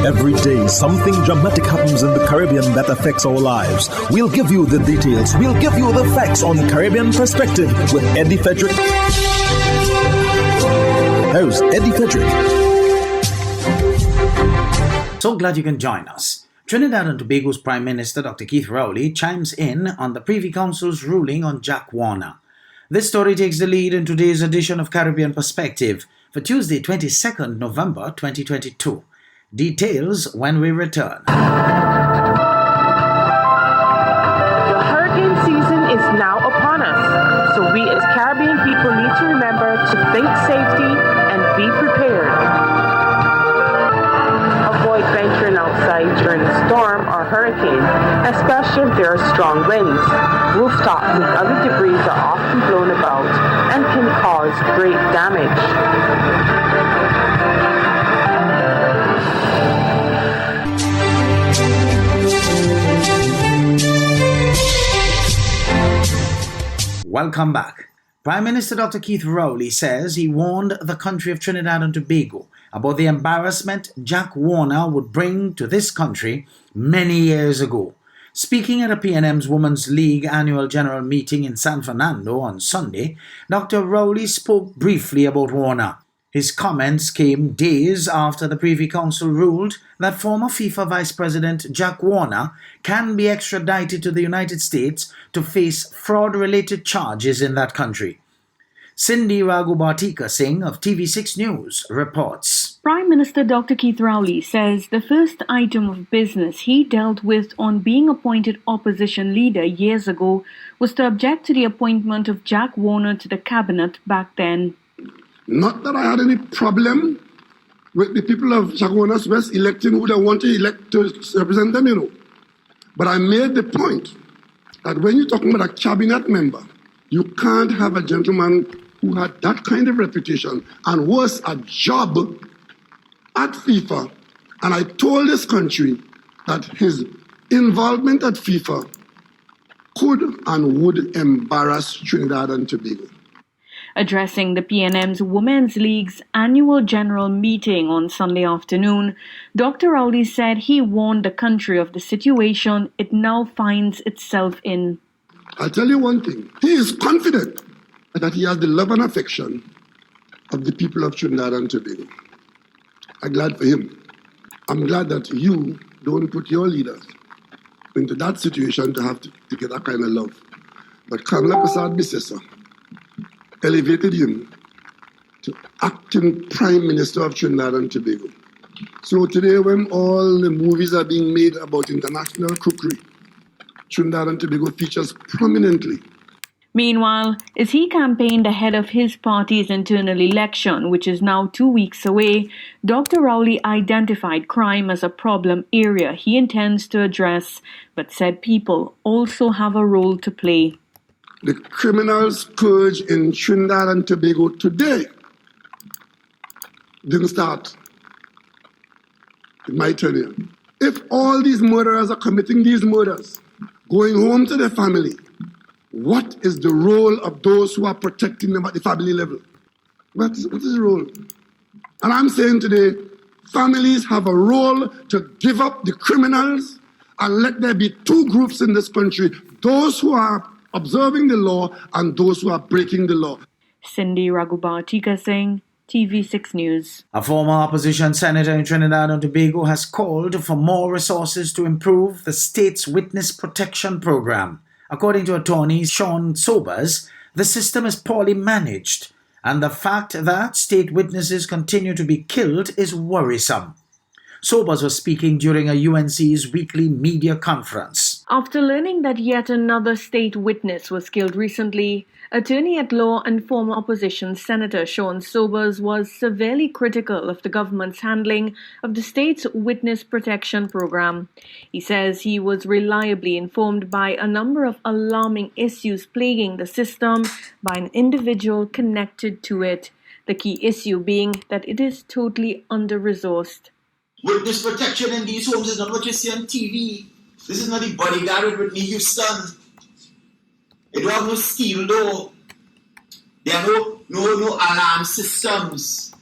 Every day, something dramatic happens in the Caribbean that affects our lives. We'll give you the details. We'll give you the facts on Caribbean Perspective with Eddie Frederick. Here's Eddie Frederick. So glad you can join us. Trinidad and Tobago's Prime Minister Dr. Keith Rowley chimes in on the Privy Council's ruling on Jack Warner. This story takes the lead in today's edition of Caribbean Perspective for Tuesday, 22nd November 2022. Details when we return. The hurricane season is now upon us, so we as Caribbean people need to remember to think safety and be prepared. Avoid venturing outside during a storm or hurricane, especially if there are strong winds. Rooftops and other debris are often blown about and can cause great damage. Welcome back. Prime Minister Dr. Keith Rowley says he warned the country of Trinidad and Tobago about the embarrassment Jack Warner would bring to this country many years ago. Speaking at a PNM's Women's League annual general meeting in San Fernando on Sunday, Dr. Rowley spoke briefly about Warner. His comments came days after the Privy Council ruled that former FIFA Vice President Jack Warner can be extradited to the United States to face fraud-related charges in that country. Cindy Raghubartika Singh of TV6 News reports. Prime Minister Dr. Keith Rowley says the first item of business he dealt with on being appointed opposition leader years ago was to object to the appointment of Jack Warner to the cabinet back then. Not that I had any problem with the people of Chaguanas West electing who they want to elect to represent them, But I made the point that when you're talking about a cabinet member, you can't have a gentleman who had that kind of reputation and was a job at FIFA. And I told this country that his involvement at FIFA could and would embarrass Trinidad and Tobago. Addressing the PNM's Women's League's annual general meeting on Sunday afternoon, Dr. Rowley said he warned the country of the situation it now finds itself in. I'll tell you one thing. He is confident that he has the love and affection of the people of Trinidad and Tobago. I'm glad for him. I'm glad that you don't put your leaders into that situation to have to get that kind of love. But Kamala Prasad Bisesa elevated him to acting Prime Minister of Trinidad and Tobago. So today, when all the movies are being made about international cookery, Trinidad and Tobago features prominently. Meanwhile, as he campaigned ahead of his party's internal election, which is now 2 weeks away, Dr. Rowley identified crime as a problem area he intends to address, but said people also have a role to play. The criminal scourge in Trinidad and Tobago today didn't start in my tenure. If all these murderers are committing these murders, going home to their family, what is the role of those who are protecting them at the family level? What is the role? And I'm saying today, families have a role to give up the criminals and let there be two groups in this country, those who are observing the law and those who are breaking the law. Cindy Raghubartika Singh, TV6 News. A former opposition senator in Trinidad and Tobago has called for more resources to improve the state's witness protection program. According to attorney Sean Sobers, the system is poorly managed, and the fact that state witnesses continue to be killed is worrisome. Sobers was speaking during a UNC's weekly media conference. After learning that yet another state witness was killed recently, Attorney-at-Law and former opposition Senator Sean Sobers was severely critical of the government's handling of the state's witness protection program. He says he was reliably informed by a number of alarming issues plaguing the system by an individual connected to it, the key issue being that it is totally under-resourced. Witness protection in these homes is not what you see on TV. This is not the bodyguard with Whitney Houston. They don't have no steel door. There are no alarm systems.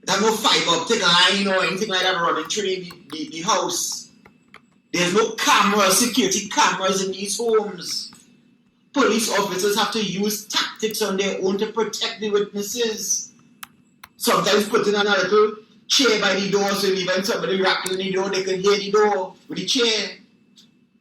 There's no fiber optic line or anything like that running through the house. There's no cameras, security cameras in these homes. Police officers have to use tactics on their own to protect the witnesses. Sometimes putting on a little chair by the door so even somebody rattling the door, they can hear the door with the chair.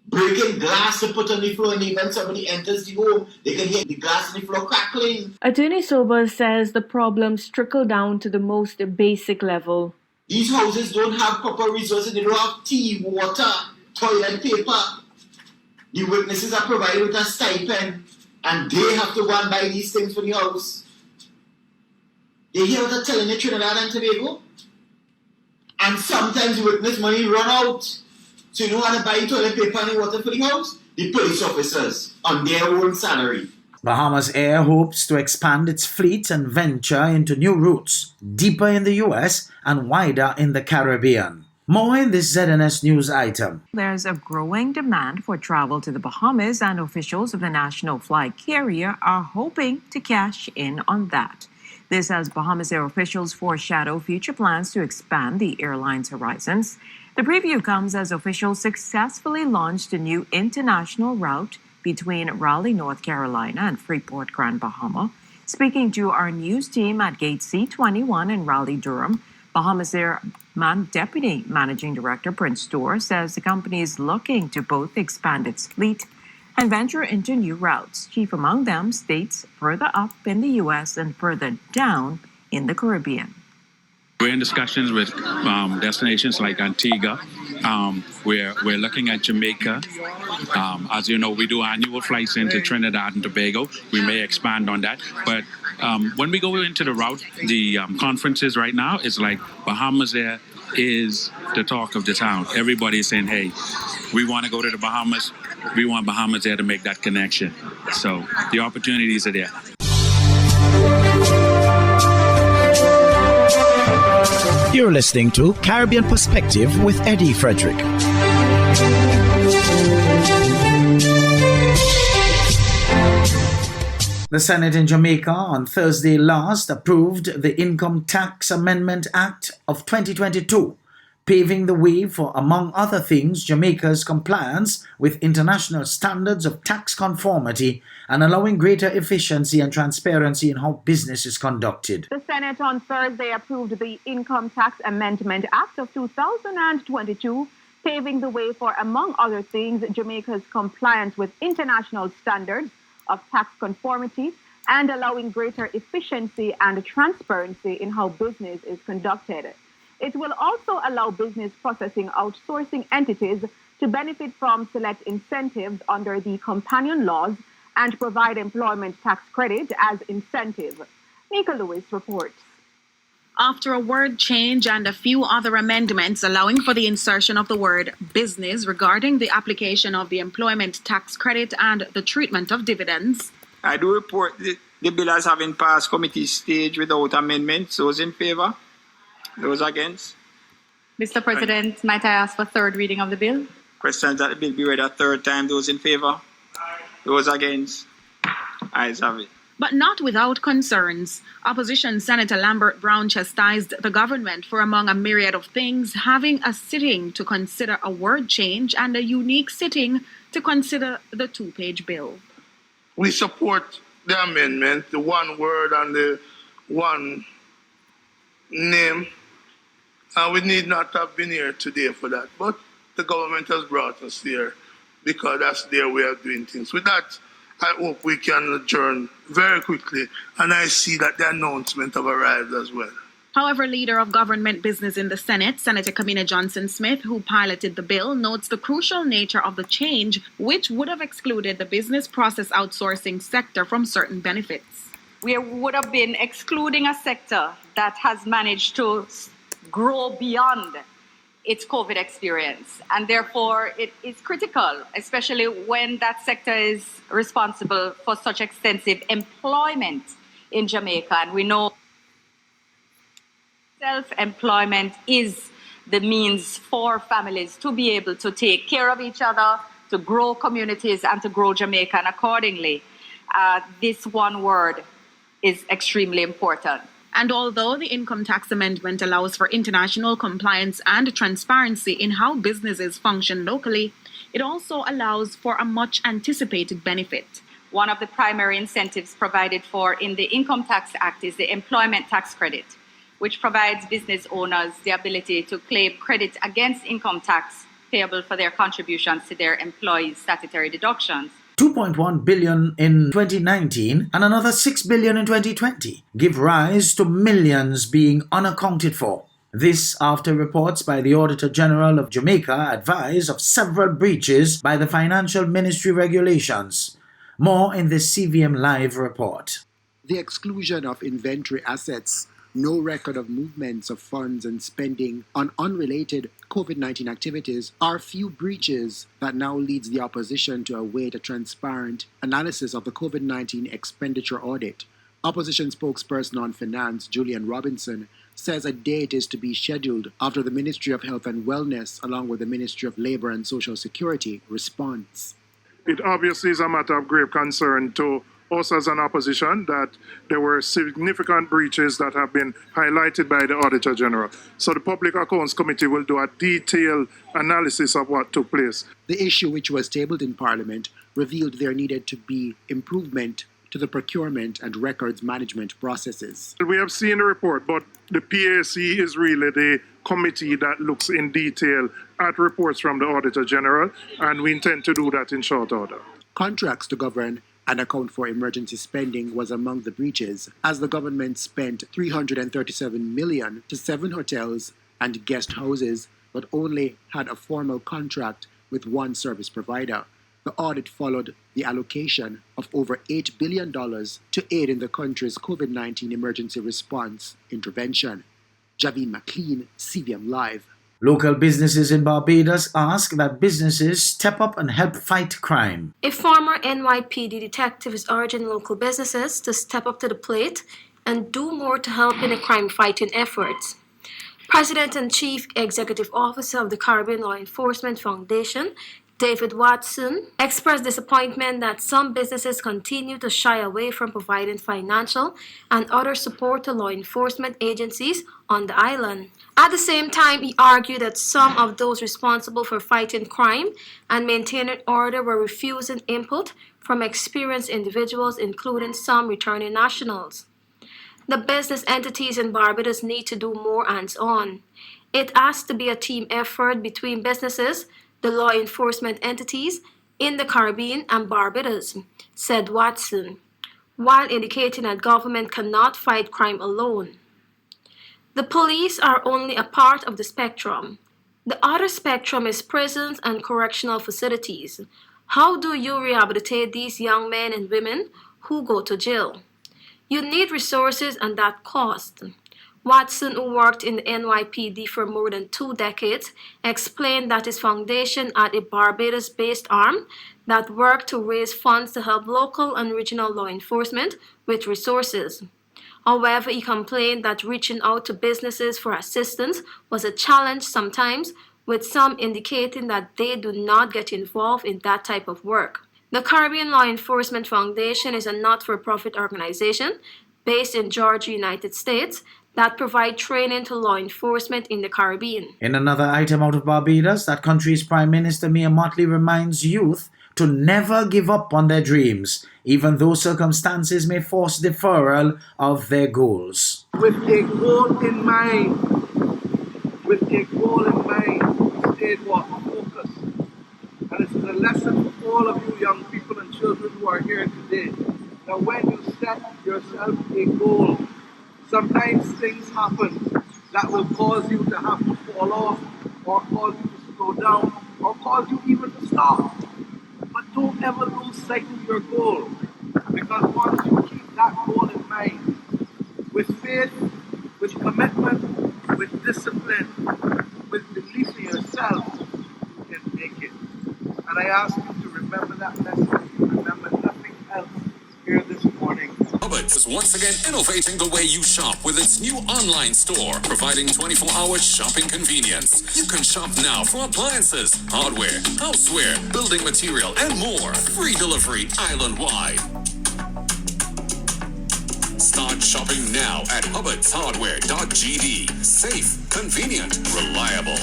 Breaking glass to put on the floor, and even somebody enters the home, they can hear the glass on the floor crackling. Attorney Sobers says the problems trickle down to the most basic level. These houses don't have proper resources. They don't have tea, water, toilet paper. The witnesses are provided with a stipend, and they have to go and buy these things for the house. They hear what I'm telling you, Trinidad and Tobago? And sometimes the witness money run out. So you don't want to buy toilet paper and water for the house? The police officers, on their own salary. Bahamas Air hopes to expand its fleet and venture into new routes, deeper in the US and wider in the Caribbean. More in this ZNS News item. There's a growing demand for travel to the Bahamas, and officials of the national flag carrier are hoping to cash in on that. This as Bahamas Air officials foreshadow future plans to expand the airline's horizons. The preview comes as officials successfully launched a new international route between Rowley, North Carolina and Freeport, Grand Bahama. Speaking to our news team at Gate C21 in Rowley, Durham, Bahamas Air Deputy Managing Director Prince Storr says the company is looking to both expand its fleet and venture into new routes. Chief among them states further up in the U.S. and further down in the Caribbean. We're in discussions with destinations like Antigua. We're looking at Jamaica. As you know, we do annual flights into Trinidad and Tobago. We may expand on that. But when we go into the route, the conferences right now is like Bahamas Air is the talk of the town. Everybody is saying, hey, we want to go to the Bahamas. We want Bahamas Air to make that connection. So the opportunities are there. You're listening to Caribbean Perspective with Eddie Frederick. The Senate in Jamaica on Thursday last approved the Income Tax Amendment Act of 2022, paving the way for, among other things, Jamaica's compliance with international standards of tax conformity and allowing greater efficiency and transparency in how business is conducted. The Senate on Thursday approved the Income Tax Amendment Act of 2022, paving the way for, among other things, Jamaica's compliance with international standards of tax conformity and allowing greater efficiency and transparency in how business is conducted. It will also allow business processing outsourcing entities to benefit from select incentives under the companion laws and provide employment tax credit as incentive. Nika Lewis reports. After a word change and a few other amendments allowing for the insertion of the word business regarding the application of the employment tax credit and the treatment of dividends, I do report the bill as having passed committee stage without amendments. Those in favor? Those against? Mr. President, might I ask for third reading of the bill? Questions that the bill be read a third time. Those in favor? Those against? Ayes have it. but not without concerns. Opposition Senator Lambert Brown chastised the government for, among a myriad of things, having a sitting to consider a word change and a unique sitting to consider the two-page bill. We support the amendment, the one word and the one name. And we need not have been here today for that. But the government has brought us here because that's their way of doing things. With that, I hope we can adjourn very quickly. And I see that the announcement have arrived as well. However, Leader of Government Business in the Senate, Senator Kamina Johnson-Smith, who piloted the bill, notes the crucial nature of the change, which would have excluded the business process outsourcing sector from certain benefits. We would have been excluding a sector that has managed to grow beyond its COVID experience. And therefore, it is critical, especially when that sector is responsible for such extensive employment in Jamaica. And we know self-employment is the means for families to be able to take care of each other, to grow communities, and to grow Jamaica. And accordingly, this one word is extremely important. And although the income tax amendment allows for international compliance and transparency in how businesses function locally, it also allows for a much anticipated benefit. One of the primary incentives provided for in the Income Tax Act is the employment tax credit, which provides business owners the ability to claim credit against income tax payable for their contributions to their employees' statutory deductions. 2.1 billion in 2019 and another 6 billion in 2020 give rise to millions being unaccounted for. This after reports by the Auditor General of Jamaica advise of several breaches by the Financial Ministry regulations. More in this CVM Live report. The exclusion of inventory assets, no record of movements of funds and spending on unrelated COVID-19 activities are few breaches that now leads the opposition to await a transparent analysis of the COVID-19 expenditure audit. Opposition spokesperson on finance, Julian Robinson, says a date is to be scheduled after the Ministry of Health and Wellness, along with the Ministry of Labour and Social Security, responds. It obviously is a matter of grave concern to us as an opposition that there were significant breaches that have been highlighted by the Auditor General. So the Public Accounts Committee will do a detailed analysis of what took place. The issue, which was tabled in Parliament, revealed there needed to be improvement to the procurement and records management processes. We have seen the report, but the PAC is really the committee that looks in detail at reports from the Auditor General, and we intend to do that in short order. Contracts to govern and account for emergency spending was among the breaches, as the government spent $337 million to 7 hotels and guest houses, but only had a formal contract with one service provider. The audit followed the allocation of over $8 billion to aid in the country's COVID-19 emergency response intervention. Javine McLean, CVM Live. Local businesses in Barbados ask that businesses step up and help fight crime. A former NYPD detective is urging local businesses to step up to the plate and do more to help in the crime-fighting efforts. President and Chief Executive Officer of the Caribbean Law Enforcement Foundation, David Watson, expressed disappointment that some businesses continue to shy away from providing financial and other support to law enforcement agencies on the island. At the same time, he argued that some of those responsible for fighting crime and maintaining order were refusing input from experienced individuals, including some returning nationals. The business entities in Barbados need to do more hands-on. It has to be a team effort between businesses, the law enforcement entities in the Caribbean and Barbados, said Watson, while indicating that government cannot fight crime alone. The police are only a part of the spectrum. The other spectrum is prisons and correctional facilities. How do you rehabilitate these young men and women who go to jail? You need resources, and that costs. Watson, who worked in the NYPD for more than 2 decades, explained that his foundation had a Barbados-based arm that worked to raise funds to help local and regional law enforcement with resources. However, he complained that reaching out to businesses for assistance was a challenge sometimes, with some indicating that they do not get involved in that type of work. The Caribbean Law Enforcement Foundation is a not-for-profit organization based in Georgia, United States, that provide training to law enforcement in the Caribbean. In another item out of Barbados, that country's Prime Minister Mia Mottley reminds youth to never give up on their dreams, even though circumstances may force deferral of their goals. With a goal in mind, stay focused. And this is a lesson for all of you young people and children who are here today, that when you set yourself a goal, sometimes things happen that will cause you to have to fall off, or cause you to slow down, or cause you even to stop. But don't ever lose sight of your goal, because once you keep that goal in mind, with faith, with commitment, with discipline, with belief in yourself, you can make it. And I ask you to remember that lesson, remember nothing else here this morning. Roberts is once again innovating the way you shop with its new online store, providing 24-hour shopping convenience. You can shop now for appliances, hardware, houseware, building material, and more. Free delivery island-wide. Start shopping now at hubbartshardware.gd. Safe, convenient, reliable.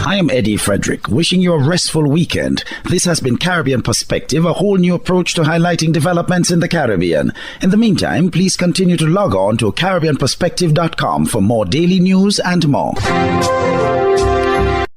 I am Eddie Frederick, wishing you a restful weekend. This has been Caribbean Perspective, a whole new approach to highlighting developments in the Caribbean. In the meantime, please continue to log on to CaribbeanPerspective.com for more daily news and more.